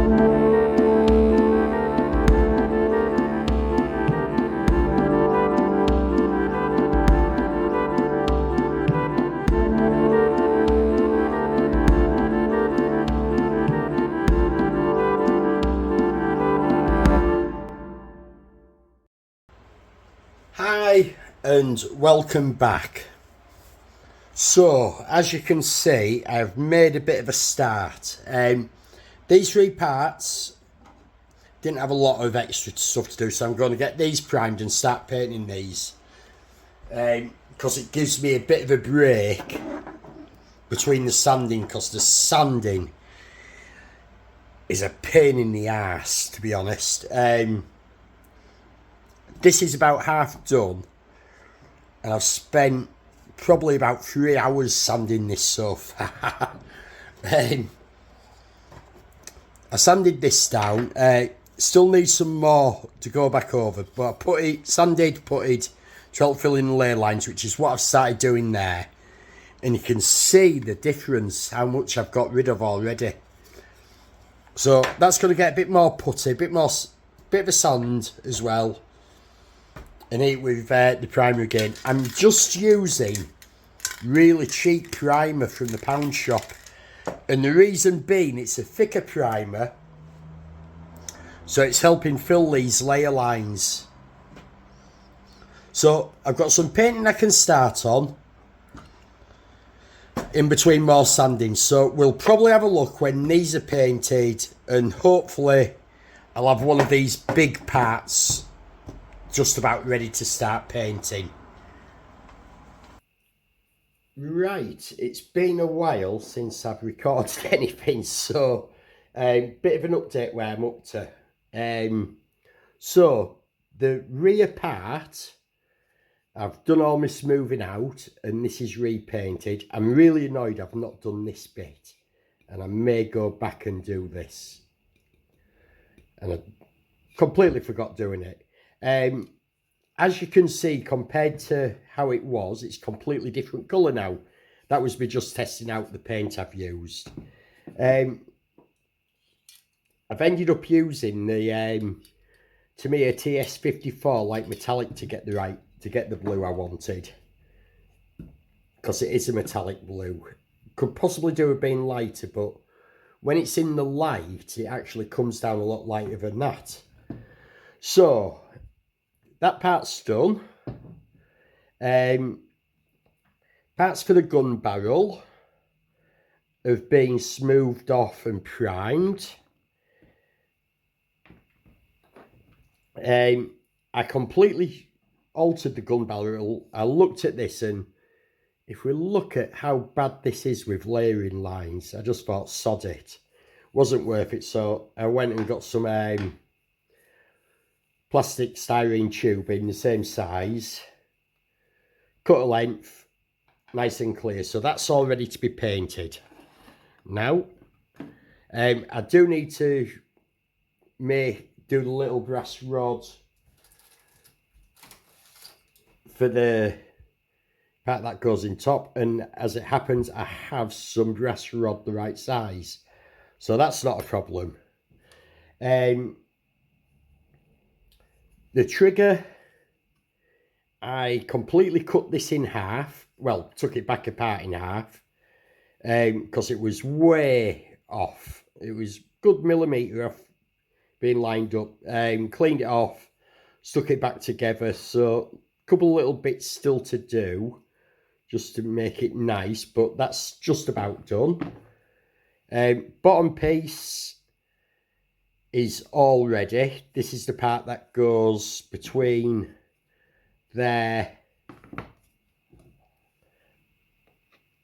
Hi and welcome back. So as you can see, I've made a bit of a start. These three parts didn't have a lot of extra stuff to do, so I'm going to get these primed and start painting these, because it gives me a bit of a break between the sanding, because the sanding is a pain in the arse, to be honest. This is about half done, and I've spent probably about 3 hours sanding this so far. I sanded this down. Still need some more to go back over, but I putted to help fill in the lay lines, which is what I've started doing there. And you can see the difference, how much I've got rid of already. So that's going to get a bit more putty, bit of a sand as well. And eat with the primer again. I'm just using really cheap primer from the pound shop, and the reason being, it's a thicker primer, so it's helping fill these layer lines. So I've got some painting I can start on in between more sanding, so we'll probably have a look when these are painted, and hopefully I'll have one of these big parts just about ready to start painting. Right, it's been a while since I've recorded anything, so bit of an update where I'm up to. So the rear part, I've done all my smoothing out, and this is repainted. I'm really annoyed I've not done this bit, and I may go back and do this, and I completely forgot doing it. As you can see, compared to how it was, it's completely different colour now. That was me just testing out the paint I've used. I've ended up using the Tamiya TS54 light metallic to get the blue I wanted, because it is a metallic blue. Could possibly do with being lighter, but when it's in the light, it actually comes down a lot lighter than that. So that part's done. Parts for the gun barrel have been smoothed off and primed. I completely altered the gun barrel. I looked at this, and if we look at how bad this is with layering lines, I just thought, sod it. Wasn't worth it, so I went and got some plastic styrene tube in the same size, cut a length, nice and clear. So that's all ready to be painted. Now, I do need to do the little brass rod for the part that goes in top, and as it happens, I have some brass rod the right size, so that's not a problem. The trigger, I completely cut this in half. Well, took it back apart in half, because it was way off. It was good millimetre off being lined up. Cleaned it off, stuck it back together. So a couple of little bits still to do, just to make it nice, but that's just about done. Bottom piece is all ready. This is the part that goes between there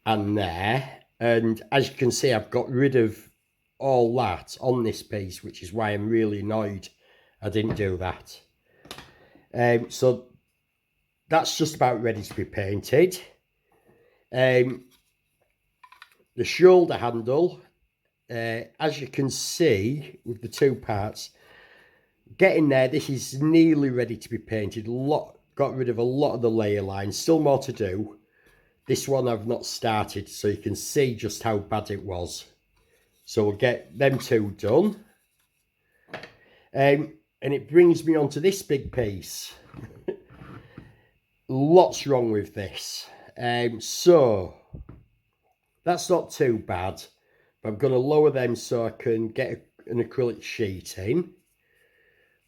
and there, and as you can see, I've got rid of all that on this piece, which is why I'm really annoyed I didn't do that. So that's just about ready to be painted. The shoulder handle, as you can see with the two parts, getting there, this is nearly ready to be painted. Got rid of a lot of the layer lines, still more to do. This one I've not started, so you can see just how bad it was. So we'll get them two done. And it brings me on to this big piece. Lots wrong with this. So that's not too bad. But I'm going to lower them so I can get an acrylic sheet in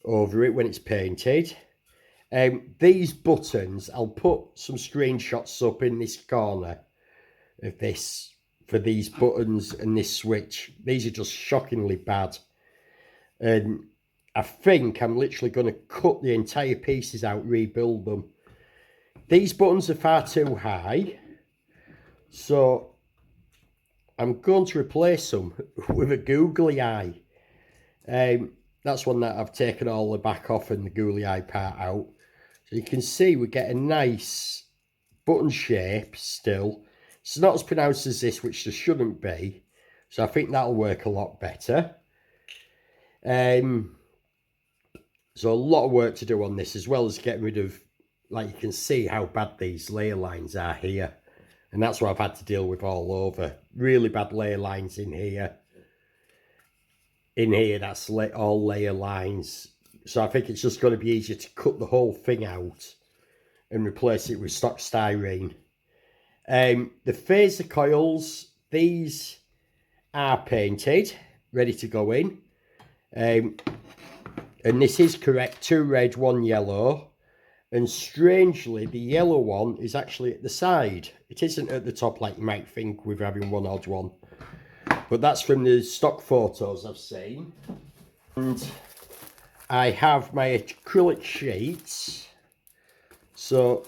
over it when it's painted. These buttons, I'll put some screenshots up in this corner of this for these buttons and this switch. These are just shockingly bad. And I think I'm literally going to cut the entire pieces out, rebuild them. These buttons are far too high. So I'm going to replace them with a googly eye. That's one that I've taken all the back off and the googly eye part out. So you can see we get a nice button shape still. It's not as pronounced as this, which there shouldn't be. So I think that'll work a lot better. So a lot of work to do on this, as well as getting rid of, like you can see how bad these layer lines are here. And that's what I've had to deal with all over. Really bad layer lines in here. In here, that's all layer lines. So I think it's just going to be easier to cut the whole thing out and replace it with stock styrene. The phaser coils, these are painted, ready to go in. And this is correct, 2 red, 1 yellow. And strangely, the yellow one is actually at the side. It isn't at the top like you might think with having one odd one. But that's from the stock photos I've seen. And I have my acrylic sheets. So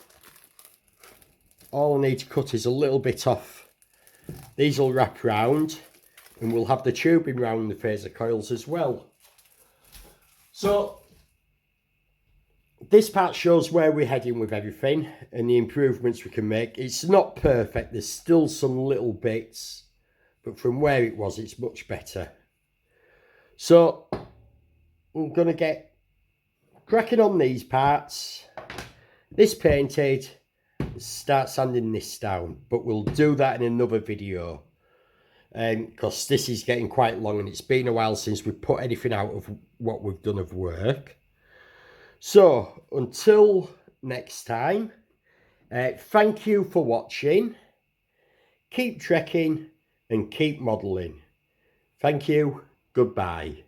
all I need to cut is a little bit off. These will wrap round. And we'll have the tubing round the phaser coils as well. So this part shows where we're heading with everything and the improvements we can make. It's not perfect, there's still some little bits, but from where it was, it's much better. So I'm going to get cracking on these parts, this painted, and start sanding this down. But we'll do that in another video, because this is getting quite long and it's been a while since we've put anything out of what we've done of work. So, until next time, thank you for watching. Keep trekking and keep modelling. Thank you. Goodbye.